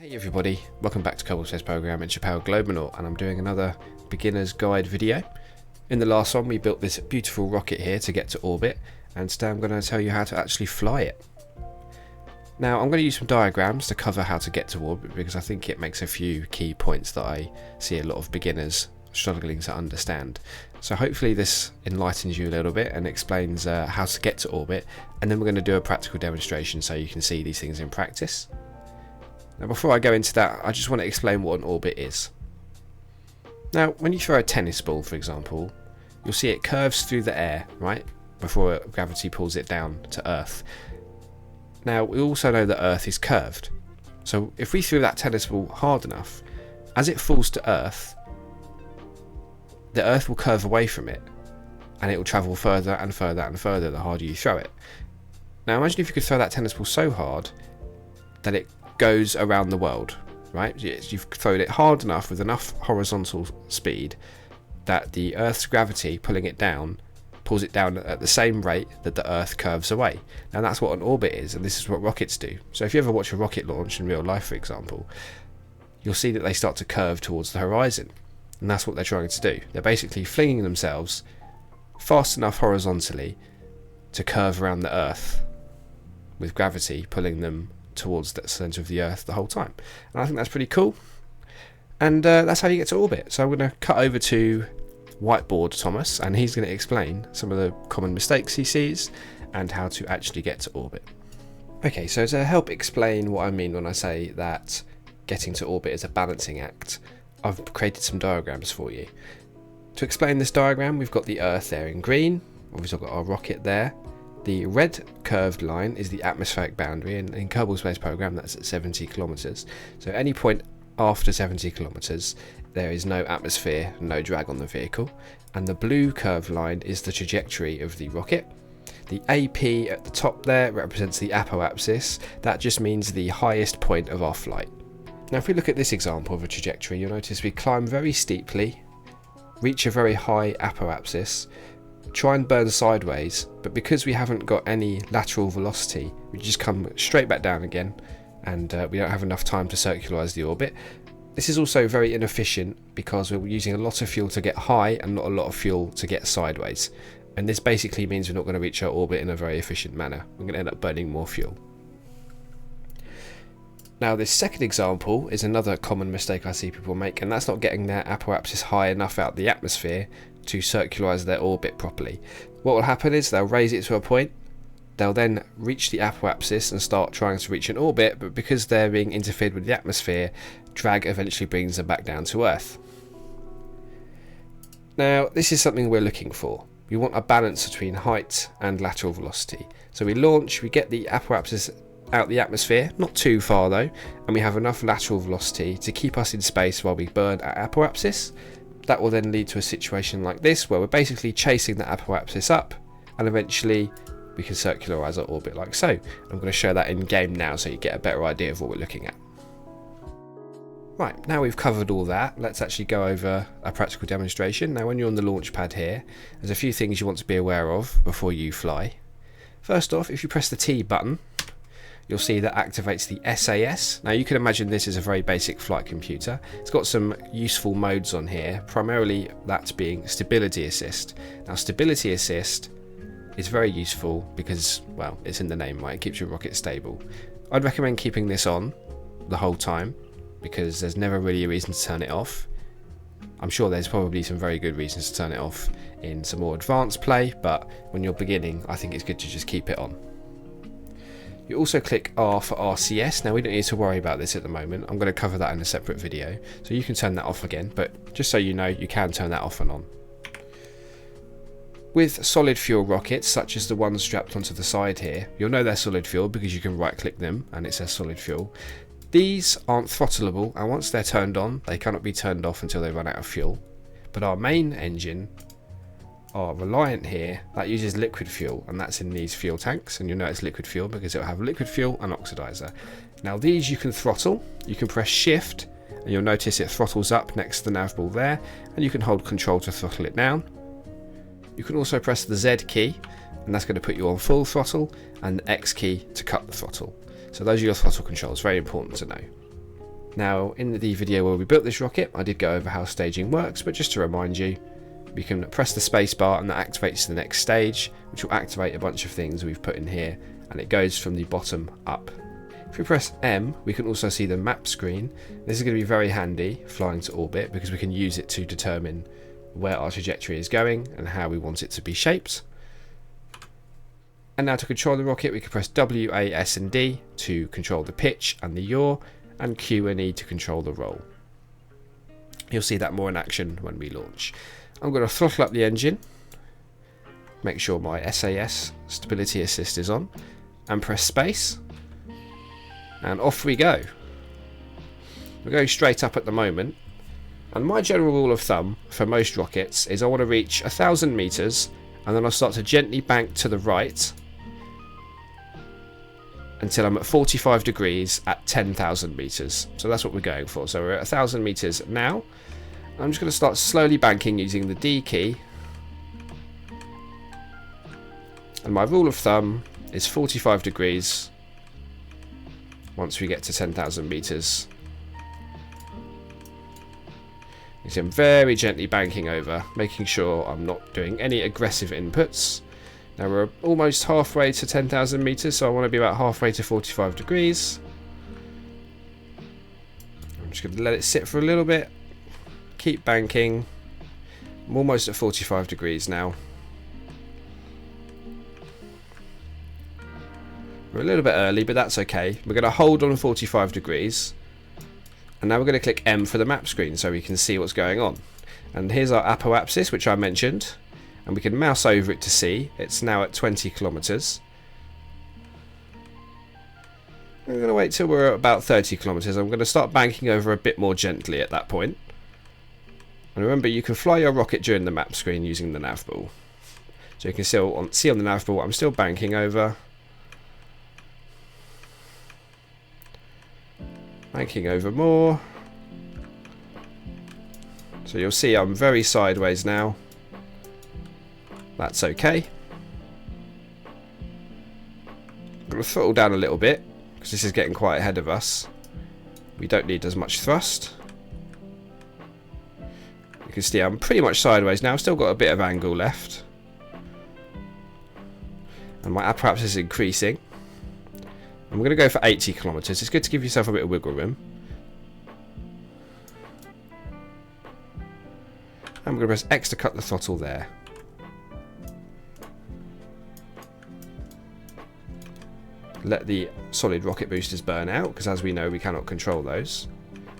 Hey everybody, welcome back to Kerbal program. It's Kerbal Global, and I'm doing another beginner's guide video. In the last one we built this beautiful rocket here to get to orbit, and today I'm going to tell you how to actually fly it. Now I'm going to use some diagrams to cover how to get to orbit because I think it makes a few key points that I see a lot of beginners struggling to understand. So hopefully this enlightens you a little bit and explains how to get to orbit, and then we're going to do a practical demonstration so you can see these things in practice. Now before I go into that, I just want to explain what an orbit is. Now when you throw a tennis ball, for example, you'll see it curves through the air, right, before gravity pulls it down to Earth. Now we also know that Earth is curved, so if we threw that tennis ball hard enough, as it falls to Earth, the Earth will curve away from it, and it will travel further and further and further the harder you throw it. Now imagine if you could throw that tennis ball so hard that it goes around the world, right? You've thrown it hard enough with enough horizontal speed that the Earth's gravity pulling it down pulls it down at the same rate that the Earth curves away. Now that's what an orbit is, and this is what rockets do. So if you ever watch a rocket launch in real life, for example, you'll see that they start to curve towards the horizon, and that's what they're trying to do. They're basically flinging themselves fast enough horizontally to curve around the Earth with gravity pulling them towards the centre of the Earth the whole time. And I think that's pretty cool, and that's how you get to orbit. So I'm going to cut over to Whiteboard Thomas, and he's going to explain some of the common mistakes he sees and how to actually get to orbit. Okay, so to help explain what I mean when I say that getting to orbit is a balancing act, I've created some diagrams for you. To explain this diagram, we've got the Earth there in green, obviously I've got our rocket there. The red curved line is the atmospheric boundary, and in Kerbal Space Program that's at 70 kilometers. So at any point after 70 kilometers there is no atmosphere, no drag on the vehicle. And the blue curved line is the trajectory of the rocket. The AP at the top there represents the apoapsis. That just means the highest point of our flight. Now if we look at this example of a trajectory, you'll notice we climb very steeply, reach a very high apoapsis, try and burn sideways, but because we haven't got any lateral velocity, we just come straight back down again, and we don't have enough time to circularize the orbit. This is also very inefficient because we're using a lot of fuel to get high and not a lot of fuel to get sideways, and this basically means we're not going to reach our orbit in a very efficient manner. We're going to end up burning more fuel. Now this second example is another common mistake I see people make, and that's not getting their apoapsis high enough out the atmosphere to circularize their orbit properly. What will happen is they'll raise it to a point, they'll then reach the apoapsis and start trying to reach an orbit, but because they're being interfered with the atmosphere, drag eventually brings them back down to Earth. Now this is something we're looking for. We want a balance between height and lateral velocity. So we launch, we get the apoapsis out the atmosphere, not too far though, and we have enough lateral velocity to keep us in space while we burn at apoapsis. That will then lead to a situation like this, where we're basically chasing the apoapsis up, and eventually we can circularize our orbit like so. I'm going to show that in game now so you get a better idea of what we're looking at. Right, now we've covered all that, let's actually go over a practical demonstration. Now when you're on the launch pad here, there's a few things you want to be aware of before you fly. First off, if you press the T button, you'll see that activates the SAS. Now you can imagine this is a very basic flight computer. It's got some useful modes on here, primarily that being stability assist. Now stability assist is very useful because, well, it's in the name, right? It keeps your rocket stable. I'd recommend keeping this on the whole time because there's never really a reason to turn it off. I'm sure there's probably some very good reasons to turn it off in some more advanced play, but when you're beginning, I think it's good to just keep it on. You also click R for RCS. Now we don't need to worry about this at the moment. I'm going to cover that in a separate video, so you can turn that off again, but just so you know, you can turn that off and on. With solid fuel rockets, such as the ones strapped onto the side here, you'll know they're solid fuel because you can right click them and it says solid fuel. These aren't throttleable, and once they're turned on, they cannot be turned off until they run out of fuel. But our main engine, our Reliant here, that uses liquid fuel, and that's in these fuel tanks, and you'll know it's liquid fuel because it'll have liquid fuel and oxidizer. Now these you can throttle. You can press shift and you'll notice it throttles up next to the nav ball there, and you can hold control to throttle it down. You can also press the Z key, and that's going to put you on full throttle, and the X key to cut the throttle. So those are your throttle controls, very important to know. Now, in the video where we built this rocket, I did go over how staging works, but just to remind you, we can press the space bar and that activates the next stage, which will activate a bunch of things we've put in here, and it goes from the bottom up. If we press M, we can also see the map screen. This is going to be very handy flying to orbit because we can use it to determine where our trajectory is going and how we want it to be shaped. And now to control the rocket, we can press W, A, S and D to control the pitch and the yaw, and Q and E to control the roll. You'll see that more in action when we launch. I'm going to throttle up the engine, make sure my SAS stability assist is on, and press space, and off we go. We're going straight up at the moment, and my general rule of thumb for most rockets is I want to reach 1,000 meters, and then I'll start to gently bank to the right until I'm at 45 degrees at 10,000 meters. So that's what we're going for. So we're at 1,000 meters now. I'm just going to start slowly banking using the D key. And my rule of thumb is 45 degrees once we get to 10,000 meters. You see I'm very gently banking over, making sure I'm not doing any aggressive inputs. Now we're almost halfway to 10,000 meters, so I want to be about halfway to 45 degrees. I'm just going to let it sit for a little bit. Keep banking. I'm almost at 45 degrees now. We're a little bit early, but that's okay. We're going to hold on 45 degrees. And now we're going to click M for the map screen so we can see what's going on. And here's our apoapsis, which I mentioned. And we can mouse over it to see. It's now at 20 kilometers. We're going to wait till we're at about 30 kilometers. I'm going to start banking over a bit more gently at that point. And remember, you can fly your rocket during the map screen using the nav ball. So you can still see on the nav ball, I'm still banking over. Banking over more. So you'll see I'm very sideways now. That's okay. I'm going to throttle down a little bit because this is getting quite ahead of us. We don't need as much thrust. You can see I'm pretty much sideways now. I've still got a bit of angle left. And my apoapsis is increasing. I'm going to go for 80 kilometers. It's good to give yourself a bit of wiggle room. I'm going to press X to cut the throttle there. Let the solid rocket boosters burn out, because as we know we cannot control those,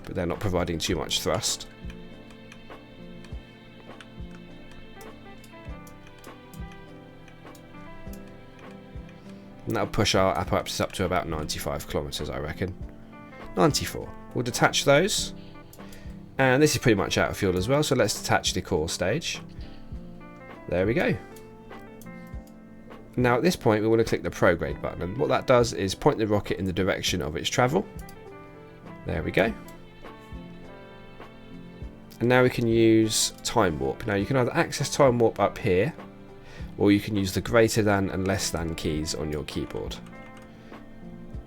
but they're not providing too much thrust. And that'll push our apoapsis up to about 95 kilometers, I reckon. 94. We'll detach those. And this is pretty much out of fuel as well, so let's detach the core stage. There we go. Now at this point we want to click the prograde button, and what that does is point the rocket in the direction of its travel. There we go. And now we can use time warp. Now you can either access time warp up here, or you can use the greater than and less than keys on your keyboard.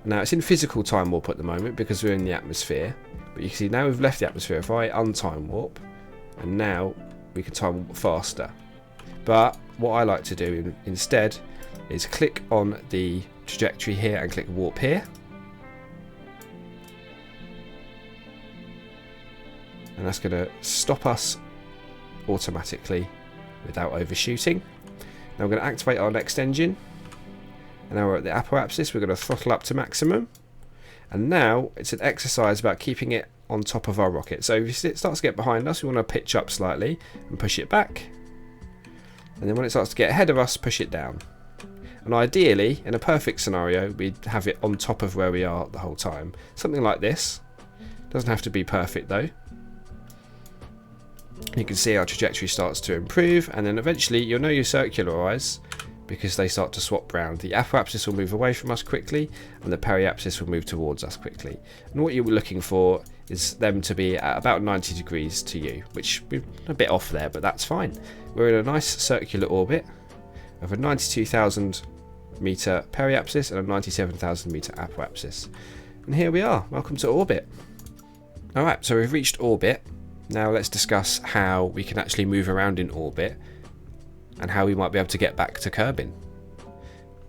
Now it's in physical time warp at the moment because we're in the atmosphere, but you can see now we've left the atmosphere. If I untime warp, and now we can time warp faster. But what I like to do instead is click on the trajectory here and click warp here. And that's going to stop us automatically without overshooting. Now we're going to activate our next engine. And now we're at the apoapsis, we're going to throttle up to maximum. And now it's an exercise about keeping it on top of our rocket. So if it starts to get behind us, we want to pitch up slightly and push it back. And then when it starts to get ahead of us, push it down. And ideally, in a perfect scenario, we'd have it on top of where we are the whole time. Something like this. Doesn't have to be perfect though. You can see our trajectory starts to improve, and then eventually you'll know you circularize because they start to swap round. The apoapsis will move away from us quickly, and the periapsis will move towards us quickly. And what you're looking for is them to be at about 90 degrees to you, which we're a bit off there, but that's fine. We're in a nice circular orbit of a 92,000 meter periapsis and a 97,000 meter apoapsis. And here we are. Welcome to orbit. Alright, so we've reached orbit. Now let's discuss how we can actually move around in orbit and how we might be able to get back to Kerbin.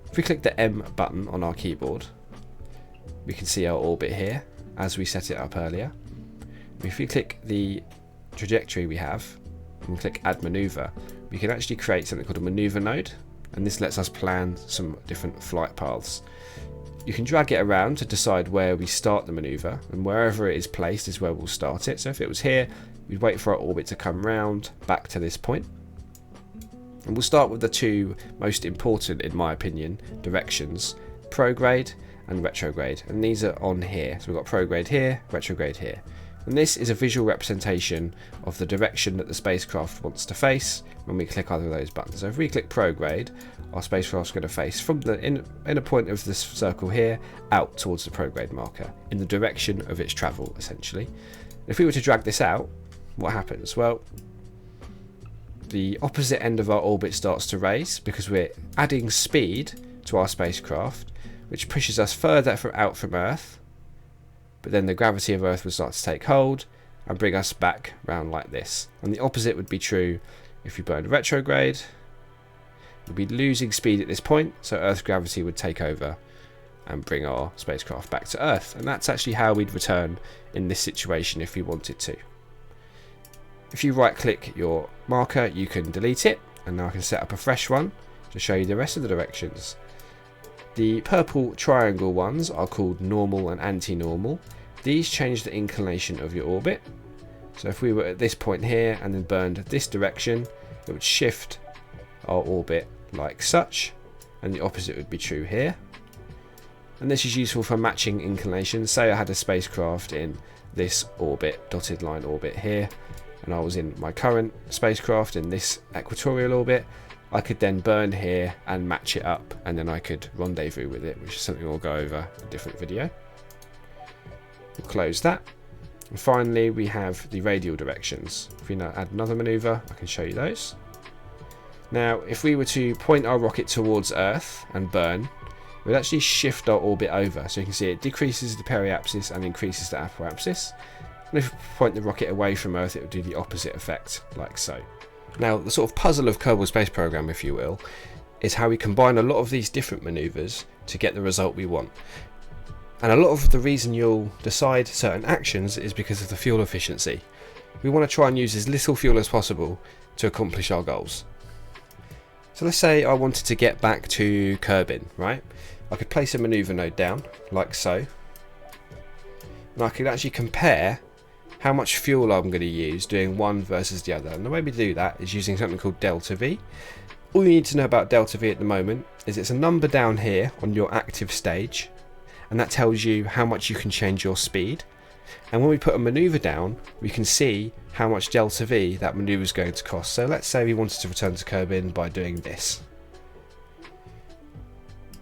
If we click the M button on our keyboard, we can see our orbit here as we set it up earlier. If we click the trajectory we have and click add maneuver, we can actually create something called a maneuver node, and this lets us plan some different flight paths. You can drag it around to decide where we start the maneuver, and wherever it is placed is where we'll start it. So if it was here, we'd wait for our orbit to come round back to this point. And we'll start with the two most important, in my opinion, directions, prograde and retrograde. And these are on here. So we've got prograde here, retrograde here. And this is a visual representation of the direction that the spacecraft wants to face when we click either of those buttons. So if we click prograde, our spacecraft's going to face from the inner point of this circle here out towards the prograde marker in the direction of its travel, essentially. If we were to drag this out, what happens? Well, the opposite end of our orbit starts to raise because we're adding speed to our spacecraft, which pushes us further out from Earth. But then the gravity of Earth will start to take hold and bring us back round like this. And the opposite would be true if you burned retrograde. We'd be losing speed at this point, so Earth's gravity would take over and bring our spacecraft back to Earth. And that's actually how we'd return in this situation if we wanted to. If you right click your marker, you can delete it, and now I can set up a fresh one to show you the rest of the directions. The purple triangle ones are called normal and anti-normal. These change the inclination of your orbit. So if we were at this point here and then burned this direction, it would shift our orbit like such, and the opposite would be true here. And this is useful for matching inclinations. Say I had a spacecraft in this orbit, dotted line orbit here, and I was in my current spacecraft in this equatorial orbit. I could then burn here and match it up, and then I could rendezvous with it, which is something we'll go over in a different video. We'll close that. And finally, we have the radial directions. If we now add another maneuver, I can show you those. Now, if we were to point our rocket towards Earth and burn, it would actually shift our orbit over. So you can see it decreases the periapsis and increases the apoapsis. And if we point the rocket away from Earth, it would do the opposite effect, like so. Now, the sort of puzzle of Kerbal Space Program, if you will, is how we combine a lot of these different maneuvers to get the result we want. And a lot of the reason you'll decide certain actions is because of the fuel efficiency. We want to try and use as little fuel as possible to accomplish our goals. So let's say I wanted to get back to Kerbin, right? I could place a maneuver node down, like so. And I could actually compare how much fuel I'm going to use doing one versus the other. And the way we do that is using something called delta V. All you need to know about delta V at the moment is it's a number down here on your active stage, and that tells you how much you can change your speed. And when we put a maneuver down, we can see how much delta V that maneuver is going to cost. So let's say we wanted to return to Kerbin by doing this.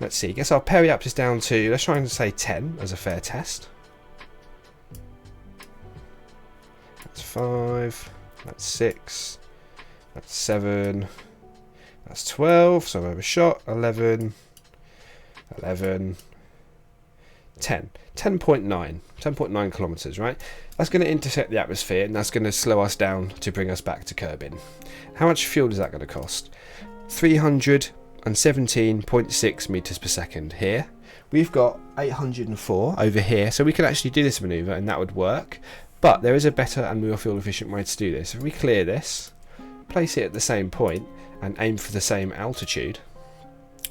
Let's see, guess our periapsis down to, let's try and say 10 as a fair test. That's 5, that's 6, that's 7, that's 12, so I've overshot, 11, 10, 10.9 kilometers, right? That's going to intersect the atmosphere, and that's going to slow us down to bring us back to Kerbin. How much fuel is that going to cost? 317.6 meters per second here. We've got 804 over here, so we could actually do this maneuver and that would work. But there is a better and more fuel efficient way to do this. If we clear this, place it at the same point and aim for the same altitude,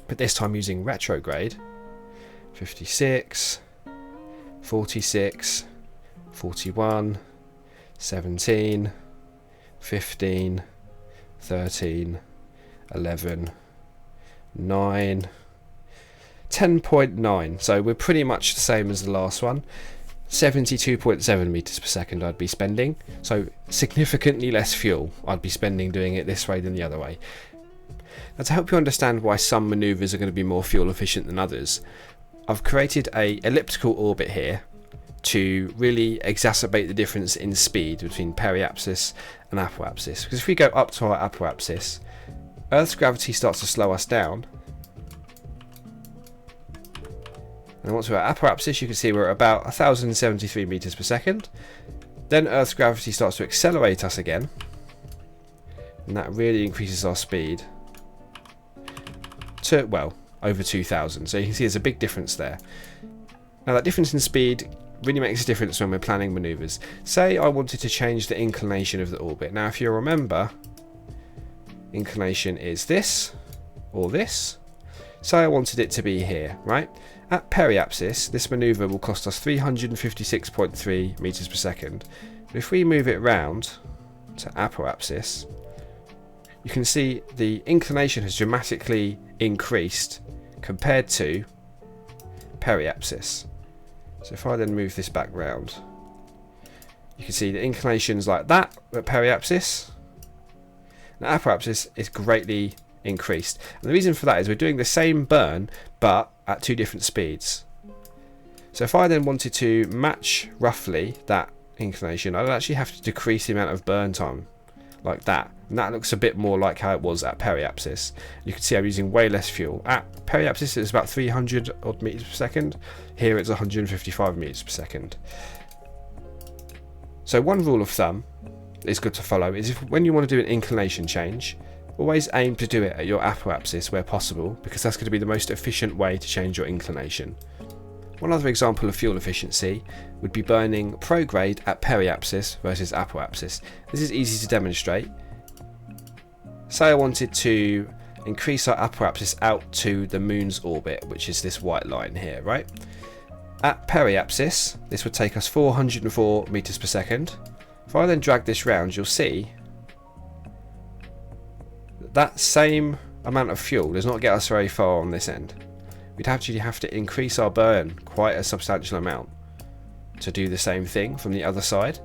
but this time using retrograde, 56, 46, 41, 17, 15, 13, 11, 9, 10.9. So we're pretty much the same as the last one. 72.7 meters per second I'd be spending, so significantly less fuel I'd be spending doing it this way than the other way. Now, to help you understand why some maneuvers are going to be more fuel efficient than others, I've created a elliptical orbit here to really exacerbate the difference in speed between periapsis and apoapsis. Because if we go up to our apoapsis, Earth's gravity starts to slow us down. And once we're at apoapsis, you can see we're at about 1073 meters per second. Then Earth's gravity starts to accelerate us again, and that really increases our speed to, well, over 2,000. So you can see there's a big difference there. Now that difference in speed really makes a difference when we're planning manoeuvres. Say I wanted to change the inclination of the orbit. Now if you remember, inclination is this or this. Say I wanted it to be here, right? At periapsis, this manoeuvre will cost us 356.3 meters per second. But if we move it round to apoapsis, you can see the inclination has dramatically increased compared to periapsis. So if I then move this back round, you can see the inclinations like that at periapsis. Now apoapsis is greatly increased, and the reason for that is we're doing the same burn but at two different speeds. So if I then wanted to match roughly that inclination, I'd actually have to decrease the amount of burn time like that, and that looks a bit more like how it was at periapsis. You can see I'm using way less fuel. At periapsis it's about 300 odd meters per second. Here it's 155 meters per second. So one rule of thumb is good to follow is if when you want to do an inclination change, always aim to do it at your apoapsis where possible, because that's going to be the most efficient way to change your inclination. One other example of fuel efficiency would be burning prograde at periapsis versus apoapsis. This is easy to demonstrate. Say I wanted to increase our apoapsis out to the moon's orbit, which is this white line here, right? At periapsis, this would take us 404 meters per second. If I then drag this round, you'll see that same amount of fuel does not get us very far on this end. We'd actually have to increase our burn quite a substantial amount to do the same thing from the other side.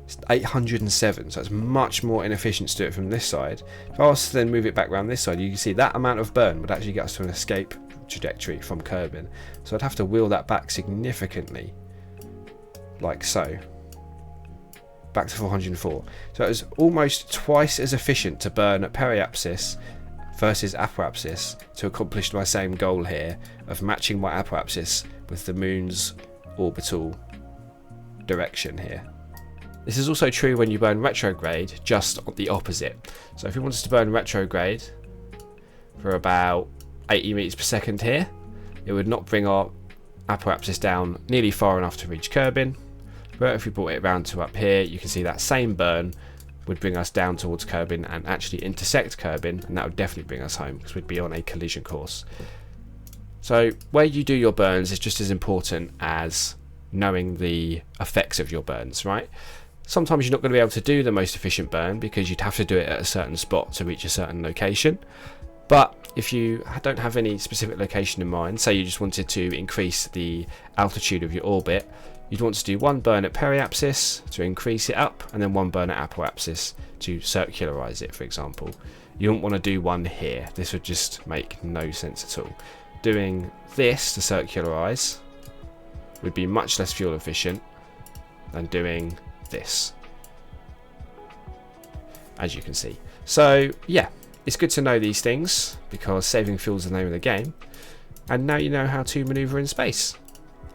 It's 807, so it's much more inefficient to do it from this side. If I was to then move it back around this side, you can see that amount of burn would actually get us to an escape trajectory from Kerbal. So I'd have to wheel that back significantly, like so, back to 404. So it was almost twice as efficient to burn at periapsis versus apoapsis to accomplish my same goal here of matching my apoapsis with the moon's orbital direction here. This is also true when you burn retrograde, just the opposite. So if we wanted to burn retrograde for about 80 meters per second here, it would not bring our apoapsis down nearly far enough to reach Kerbal. But if we brought it around to up here, you can see that same burn would bring us down towards Kerbal and actually intersect Kerbal, and that would definitely bring us home because we'd be on a collision course. So where you do your burns is just as important as knowing the effects of your burns, right? Sometimes you're not going to be able to do the most efficient burn because you'd have to do it at a certain spot to reach a certain location. But if you don't have any specific location in mind, say you just wanted to increase the altitude of your orbit, you'd want to do one burn at periapsis to increase it up, and then one burn at apoapsis to circularize it, for example. You don't want to do one here. This would just make no sense at all. Doing this to circularize would be much less fuel efficient than doing this, as you can see. So yeah, it's good to know these things because saving fuel is the name of the game. And now you know how to maneuver in space.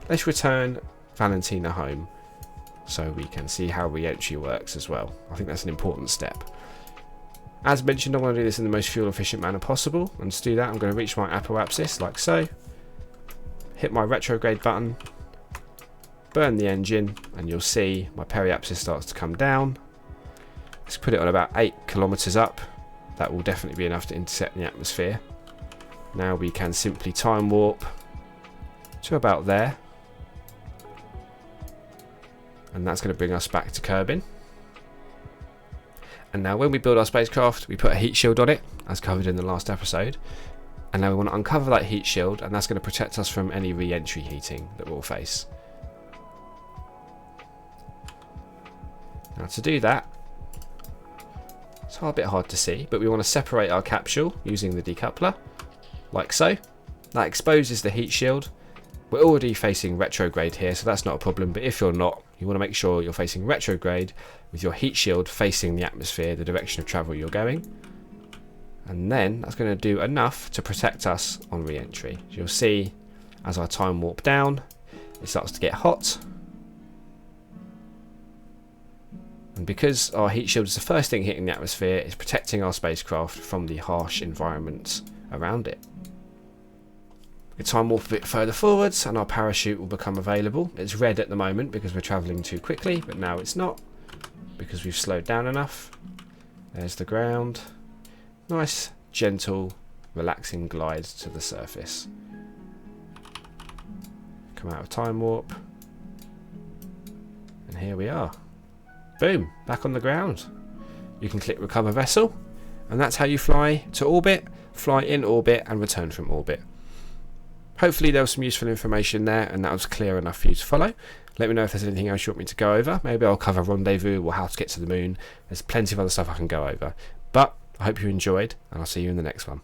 Let's return Valentina home so we can see how re-entry works as well. I think that's an important step. As mentioned, I want to do this in the most fuel efficient manner possible, and to do that I'm going to reach my apoapsis like so, hit my retrograde button, burn the engine, and you'll see my periapsis starts to come down. Let's put it on about 8 kilometers up. That will definitely be enough to intercept the atmosphere. Now we can simply time warp to about there, and that's going to bring us back to Kerbal. And now when we build our spacecraft, we put a heat shield on it, as covered in the last episode. And now we want to uncover that heat shield, and that's going to protect us from any re-entry heating that we'll face. Now to do that, it's a bit hard to see, but we want to separate our capsule using the decoupler, like so. That exposes the heat shield. We're already facing retrograde here, so that's not a problem, but if you're not, you want to make sure you're facing retrograde with your heat shield facing the atmosphere, the direction of travel you're going. And then that's going to do enough to protect us on re-entry. You'll see as I time warp down, it starts to get hot. And because our heat shield is the first thing hitting the atmosphere, it's protecting our spacecraft from the harsh environments around it. We time warp a bit further forwards and our parachute will become available. It's red at the moment because we're travelling too quickly, but now it's not because we've slowed down enough. There's the ground. Nice, gentle, relaxing glide to the surface. Come out of time warp. And here we are. Boom, back on the ground. You can click recover vessel, and that's how you fly to orbit, fly in orbit and return from orbit. Hopefully there was some useful information there and that was clear enough for you to follow. Let me know if there's anything else you want me to go over. Maybe I'll cover rendezvous or how to get to the moon. There's plenty of other stuff I can go over. But I hope you enjoyed and I'll see you in the next one.